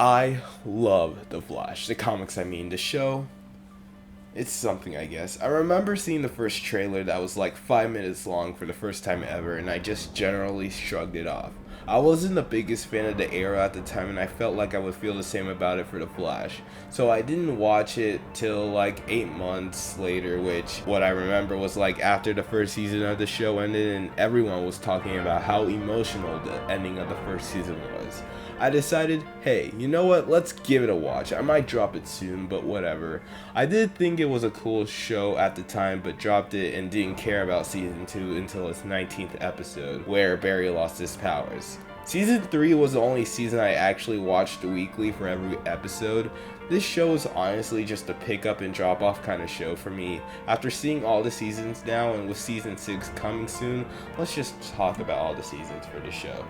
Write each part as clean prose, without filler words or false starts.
I love The Flash. The comics, I mean. The show, it's something, I guess. I remember seeing the first trailer that was like 5 minutes long for the first time ever, and I just generally shrugged it off. I wasn't the biggest fan of the era at the time, and I felt like I would feel the same about it for The Flash. So I didn't watch it till like 8 months later, which what I remember was like after the first season of the show ended and everyone was talking about how emotional the ending of the first season was. I decided, hey, you know what, let's give it a watch. I might drop it soon, but whatever. I did think it was a cool show at the time, but dropped it and didn't care about season 2 until its 19th episode, where Barry lost his powers. Season 3 was the only season I actually watched weekly for every episode. This show is honestly just a pick up and drop off kind of show for me. After seeing all the seasons now and with season 6 coming soon, let's just talk about all the seasons for the show.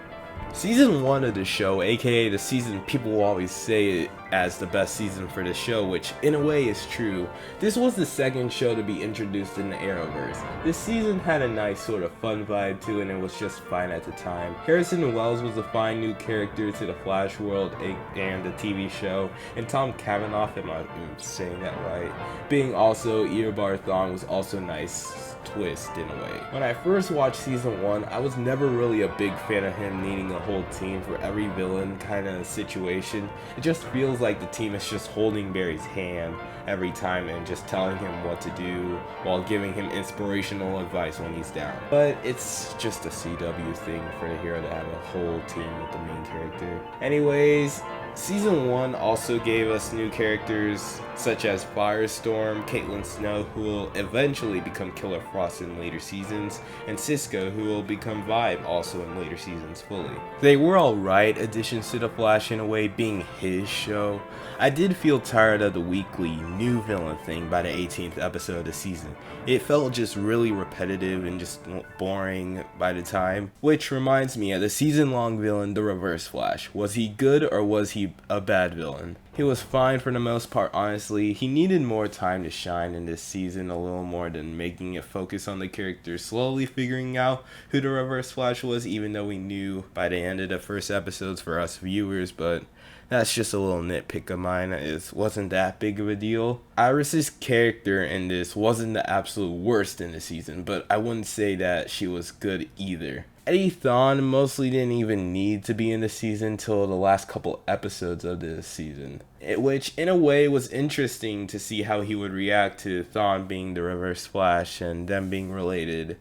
Season 1 of the show, aka the season people always say it as the best season for the show, which in a way is true. This was the second show to be introduced in the Arrowverse. This season had a nice sort of fun vibe to it and it was just fine at the time. Harrison Wells was a fine new character to the Flash world and the TV show, and Tom Cavanaugh, if I'm saying that right, being also Eobard Thawne was also nice twist in a way. When I first watched season 1, I was never really a big fan of him needing a whole team for every villain kind of situation. It just feels like the team is just holding Barry's hand every time and just telling him what to do while giving him inspirational advice when he's down. But it's just a CW thing for the hero to have a whole team with the main character. Anyways, Season 1 also gave us new characters such as Firestorm, Caitlin Snow, who will eventually become Killer Frost in later seasons, and Cisco, who will become Vibe also in later seasons fully. They were alright additions to The Flash in a way, being his show. I did feel tired of the weekly new villain thing by the 18th episode of the season. It felt just really repetitive and just boring by the time. Which reminds me of the season-long villain, the Reverse Flash. Was he good or was he a bad villain? He was fine for the most part, honestly. He needed more time to shine in this season, a little more than making it focus on the character slowly figuring out who the Reverse Flash was, even though we knew by the end of the first episodes for us viewers, but that's just a little nitpick of mine. It wasn't that big of a deal. Iris's character in this wasn't the absolute worst in the season, but I wouldn't say that she was good either. Eddie Thawne mostly didn't even need to be in the season till the last couple episodes of this season, which in a way was interesting to see how he would react to Thawne being the Reverse Flash and them being related.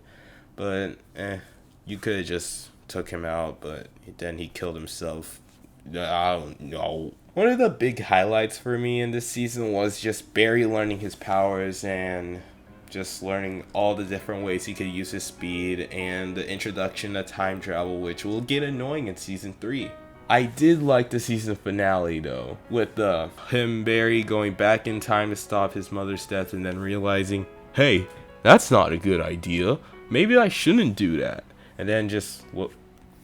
But you could have just took him out, but then he killed himself. I don't know. One of the big highlights for me in this season was just Barry learning his powers and just learning all the different ways he could use his speed, and the introduction of time travel, which will get annoying in season 3. I did like the season finale though, with him Barry going back in time to stop his mother's death and then realizing, hey, that's not a good idea. Maybe I shouldn't do that. And then just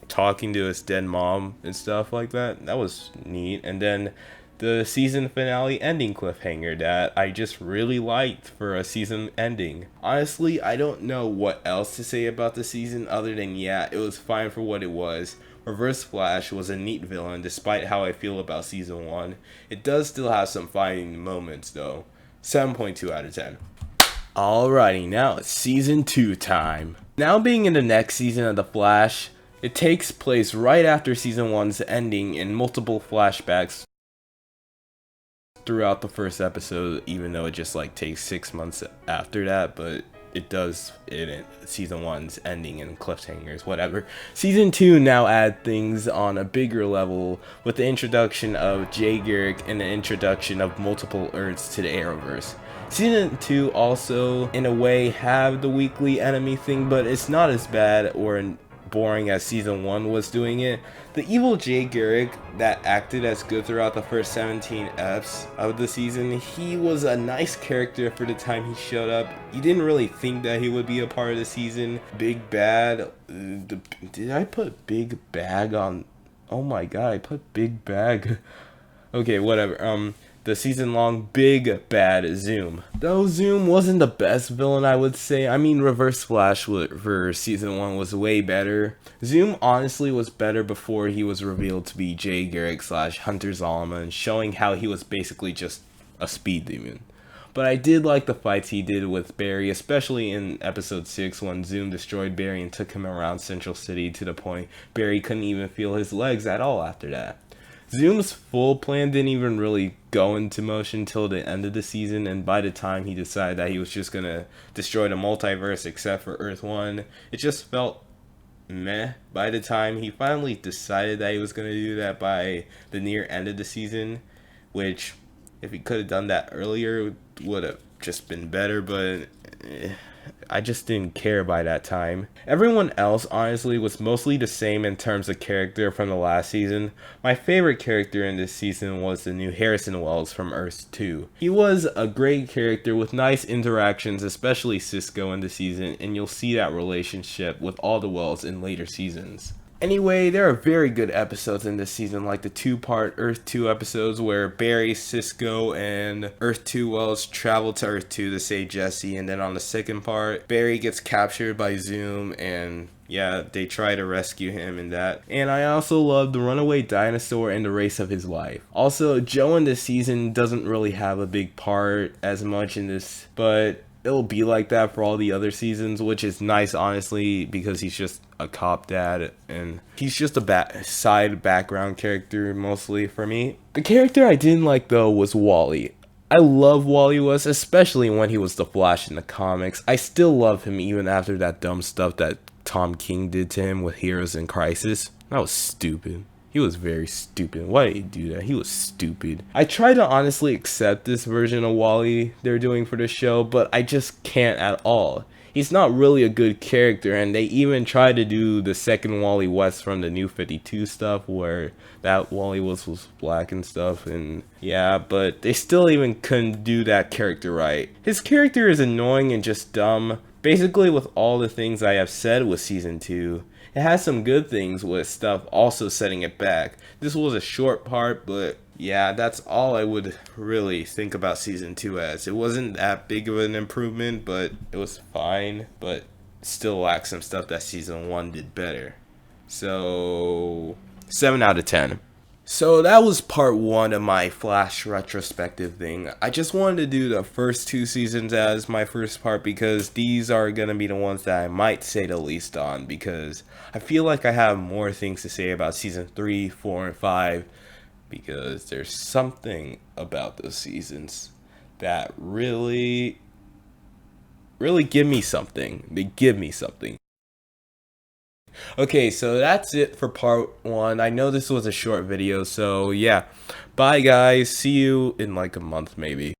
talking to his dead mom and stuff like that. That was neat. And then the season finale ending cliffhanger that I just really liked for a season ending. Honestly, I don't know what else to say about the season other than yeah, it was fine for what it was. Reverse Flash was a neat villain despite how I feel about season 1. It does still have some fine moments though. 7.2 out of 10. Alrighty, now it's season 2 time. Now being in the next season of The Flash, it takes place right after season 1's ending in multiple flashbacks throughout the first episode, even though it just takes 6 months after that, but it does in season 1's ending and cliffhangers, whatever. Season 2 now add things on a bigger level with the introduction of Jay Garrick and the introduction of multiple Earths to the Arrowverse. Season 2 also, in a way, have the weekly enemy thing, but it's not as bad or boring as season 1 was doing it. The evil Jay Garrick that acted as good throughout the first 17 eps of the season, he was a nice character for the time he showed up. You didn't really think that he would be a part of the season. Big Bad, did I put Big Bag on? Oh my god, I put Big Bag. Okay, whatever. the season-long big bad Zoom. Though Zoom wasn't the best villain, I would say. I mean, Reverse Flash for season 1 was way better. Zoom honestly was better before he was revealed to be Jay Garrick / Hunter Zolomon, showing how he was basically just a speed demon. But I did like the fights he did with Barry, especially in episode 6 when Zoom destroyed Barry and took him around Central City to the point Barry couldn't even feel his legs at all after that. Zoom's full plan didn't even really go into motion till the end of the season, and by the time he decided that he was just gonna destroy the multiverse except for Earth 1, it just felt meh. By the time he finally decided that he was gonna do that by the near end of the season, which if he could have done that earlier would have just been better, but I just didn't care by that time. Everyone else honestly was mostly the same in terms of character from the last season. My favorite character in this season was the new Harrison Wells from Earth 2. He was a great character with nice interactions, especially Cisco in the season, and you'll see that relationship with all the Wells in later seasons. Anyway, there are very good episodes in this season, like the 2-part Earth 2 episodes where Barry, Cisco, and Earth 2 Wells travel to Earth 2 to save Jesse, and then on the second part, Barry gets captured by Zoom, and yeah, they try to rescue him in that. And I also love the runaway dinosaur and the race of his life. Also, Joe in this season doesn't really have a big part as much in this, but it'll be like that for all the other seasons, which is nice, honestly, because he's just a cop dad and he's just a side background character mostly for me. The character I didn't like though was Wally. I love Wally West, especially when he was the Flash in the comics. I still love him even after that dumb stuff that Tom King did to him with Heroes in Crisis. That was stupid. He was very stupid. Why did he do that? He was stupid. I try to honestly accept this version of Wally they're doing for the show, but I just can't at all. He's not really a good character, and they even tried to do the second Wally West from the New 52 stuff, where that Wally was black and stuff, and yeah, but they still even couldn't do that character right. His character is annoying and just dumb, basically with all the things I have said with Season 2. It has some good things with stuff also setting it back. This was a short part, but yeah, that's all I would really think about Season 2 as. It wasn't that big of an improvement, but it was fine, but still lacks some stuff that Season 1 did better. So, 7 out of 10. So that was part 1 of my Flash retrospective thing. I just wanted to do the first 2 seasons as my first part because these are going to be the ones that I might say the least on, because I feel like I have more things to say about season 3, 4, and 5, because there's something about those seasons that really give me something. They give me something. Okay, so that's it for part 1. I know this was a short video, so yeah. Bye guys, see you in like a month maybe.